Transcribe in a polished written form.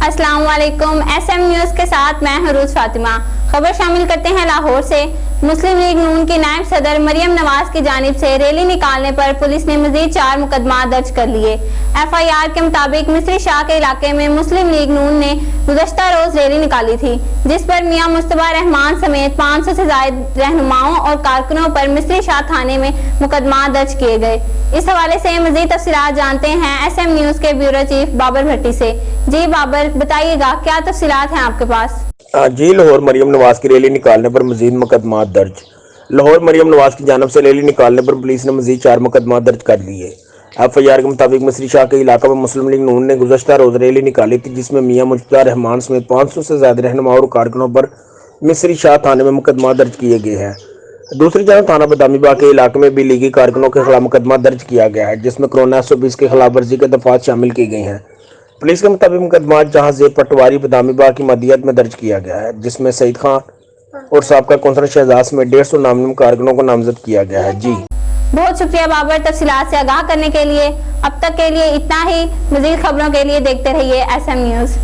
अस्सलाम वालेकुम। SM news के साथ मैं हरूज फातिमा। खबर शामिल करते हैं लाहौर से। मुस्लिम लीग नून की नायब सदर मरियम नवाज की जानिब से रैली निकालने पर पुलिस ने मजीद 4 मुकदमा दर्ज कर लिए। FIR के मुताबिक मिस्री शाह के इलाके में मुस्लिम लीग नून ने गुज़श्ता रोज रैली निकाली थी, जिस पर मियां मुस्तफा रहमान समेत 500 से ज्यादा रहनुमाओं और कारकुनों पर मिस्री शाह थाने में मुकदमा दर्ज किए गए। इस हवाले से मजीद तफसीलात जानते हैं SM न्यूज़ के ब्यूरो चीफ बाबर भट्टी से। जी बाबर, बताइएगा क्या तफसीलात हैं आपके पास? जी, लाहौर मरियम नवाज की रैली निकालने पर मजीद मुकदमा दर्ज। लाहौर मरियम नवाज की जानब से रैली निकालने पर पुलिस ने मजीद 4 मुकदमा दर्ज कर लिए। FIR के मुताबिक मिस्री शाह के इलाका में मुस्लिम लीग नून ने गुज़श्ता रोज रैली निकाली थी, जिसमें मियां मुस्तफा रहमान समेत 500 से ज्यादा रहनुमाओं और कारकुनों पर मिस्री शाह थाने में मुकदमा दर्ज किए गए हैं। दूसरी जानब थाना बदामीबाग के इलाके में भी लीगी कारकुनों के खिलाफ मुकदमा दर्ज किया गया है, जिसमें कोरोना 120 के खिलाफ वर्जी के दफात शामिल की गई हैं। पुलिस के मुताबिक मुकदमा जहां जेब पटवारी बदामीबाग की मदियत में दर्ज किया गया है, जिसमें सईद खान और साबका कौंसलर शहजाद में 150 नामजद कारकुनों को नामजद किया गया है। जी, बहुत शुक्रिया बाबर, तफसीलात से आगाह करने के लिए। अब तक के लिए इतना ही। मजीद खबरों के लिए देखते रहिए SM न्यूज़।